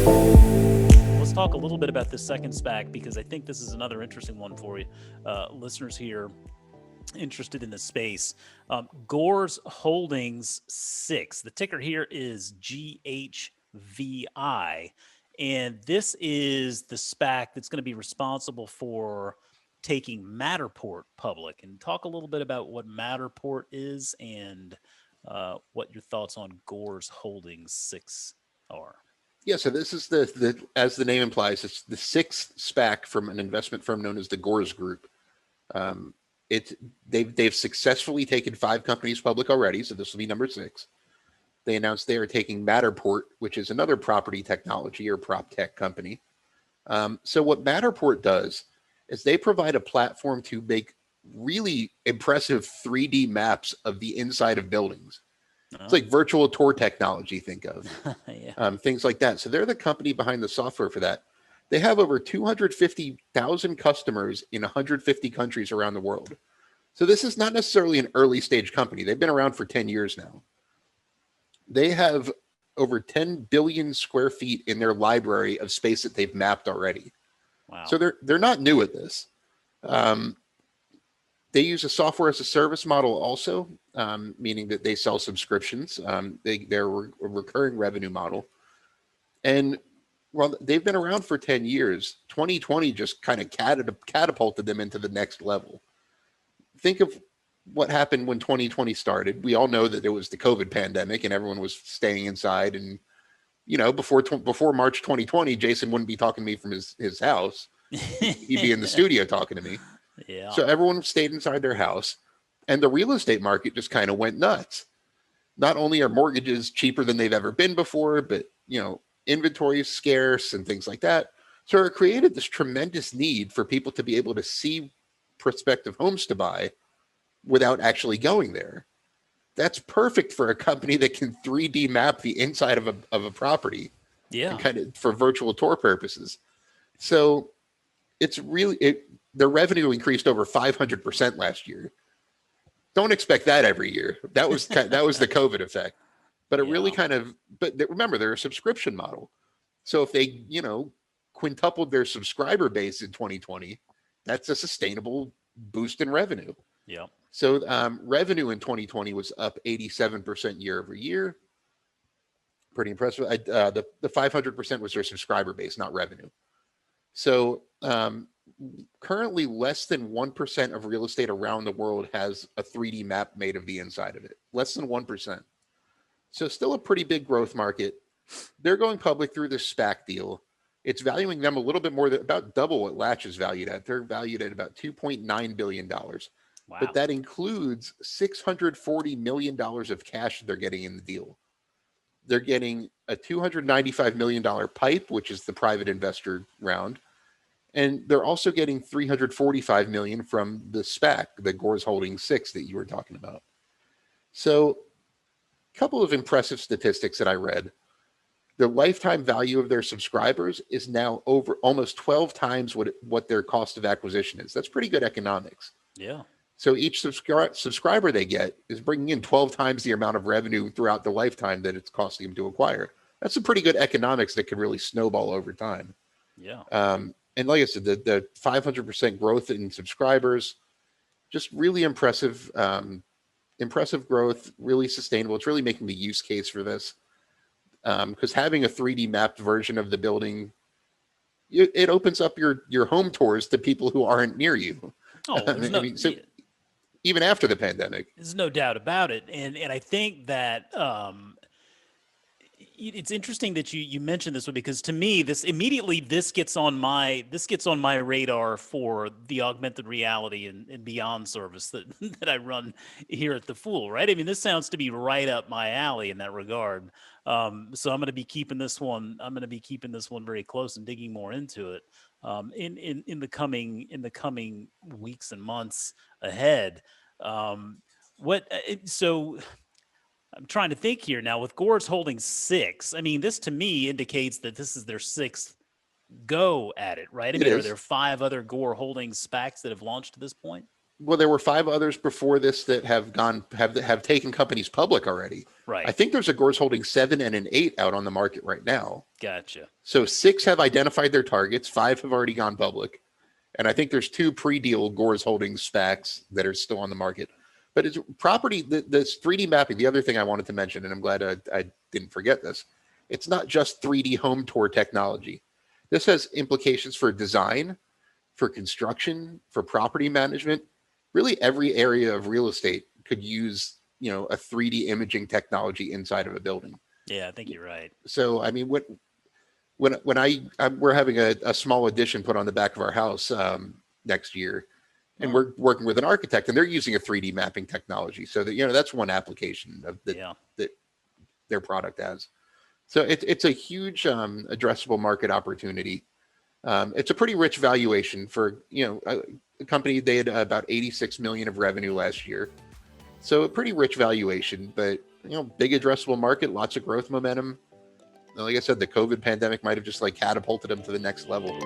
Let's talk a little bit about this second SPAC because I think this is another interesting one for you, listeners here interested in the space. Gores Holdings 6. The ticker here is GHVI. And this is the SPAC that's going to be responsible for taking Matterport public. And talk a little bit about what Matterport is and what your thoughts on Gores Holdings 6 are. Yeah, so this is the as the name implies, it's the sixth SPAC from an investment firm known as the Gores Group. They've successfully taken 5 companies public already, so this will be number 6. They announced they are taking Matterport, which is another property technology or prop tech company. So what Matterport does is they provide a platform to make really impressive 3D maps of the inside of buildings. It's like virtual tour technology, think of. Yeah. Things like that. So they're the company behind the software for that. They have over 250,000 customers in 150 countries around the world. So this is not necessarily an early stage company. They've been around for 10 years now. They have over 10 billion square feet in their library of space that they've mapped already. Wow. So they're not new at this. They use a software as a service model also, meaning that they sell subscriptions. They're a recurring revenue model. And well, they've been around for 10 years. 2020 just kind of catapulted them into the next level. Think of what happened when 2020 started. We all know that there was the COVID pandemic and everyone was staying inside. And, you know, before March 2020, Jason wouldn't be talking to me from his house. He'd be in the studio talking to me. Yeah. So everyone stayed inside their house, and the real estate market just kind of went nuts. Not only are mortgages cheaper than they've ever been before, but, you know, inventory is scarce and things like that. So it created this tremendous need for people to be able to see prospective homes to buy without actually going there. That's perfect for a company that can 3D map the inside of a property. Yeah. And kind of for virtual tour purposes. So it's really their revenue increased over 500% last year. Don't expect that every year. That was the COVID effect. But it really remember, they're a subscription model. So if they, you know, quintupled their subscriber base in 2020, that's a sustainable boost in revenue. Yeah. So revenue in 2020 was up 87% year over year. Pretty impressive. The 500% was their subscriber base, not revenue. So currently less than 1% of real estate around the world has a 3D map made of the inside of it. Less than 1%. So still a pretty big growth market. They're going public through this SPAC deal. It's valuing them a little bit more than about double what Latch is valued at. They're valued at about $2.9 billion. Wow. But that includes $640 million of cash they're getting in the deal. They're getting a $295 million PIPE, which is the private investor round. And they're also getting $345 million from the SPAC, the Gores Holdings 6 that you were talking about. So a couple of impressive statistics that I read. The lifetime value of their subscribers is now over almost 12 times what their cost of acquisition is. That's pretty good economics. Yeah. So each subscriber they get is bringing in 12 times the amount of revenue throughout the lifetime that it's costing them to acquire. That's some pretty good economics that can really snowball over time. Yeah. And like I said, the 500% growth in subscribers, just really impressive, impressive growth, really sustainable. It's really making the use case for this. Because having a 3D mapped version of the building, it opens up your home tours to people who aren't near you. Oh, even after the pandemic. There's no doubt about it. And I think that it's interesting that you mentioned this one, because to me, this gets on my radar for the augmented reality and beyond service that that I run here at the Fool, right? I mean, this sounds to be right up my alley in that regard. So I'm going to be keeping this one very close and digging more into it in the coming weeks and months ahead. So I'm trying to think here now with Gores Holdings 6. I mean, this to me indicates that this is their 6th go at it, right? I mean, are there 5 other Gore Holdings SPACs that have launched to this point? Well, there were 5 others before this that have taken companies public already. I Right. think there's a Gores Holdings 7 and an 8 out on the market right now. Gotcha. So 6 have identified their targets, 5 have already gone public, and I think there's 2 pre-deal Gores Holdings SPACs that are still on the market. But it's property, this 3D mapping. The other thing I wanted to mention, and I'm glad I didn't forget this, it's not just 3D home tour technology. This has implications for design, for construction, for property management. Really, every area of real estate could use, a 3D imaging technology inside of a building. Yeah, I think you're right. So, I mean, we're having a small addition put on the back of our house next year, and we're working with an architect, and they're using a 3D mapping technology. So that that's one application of that their product has. So it's a huge addressable market opportunity. It's a pretty rich valuation for a company. They had about 86 million of revenue last year, so a pretty rich valuation. But big addressable market, lots of growth momentum. Like I said, the COVID pandemic might have just catapulted them to the next level.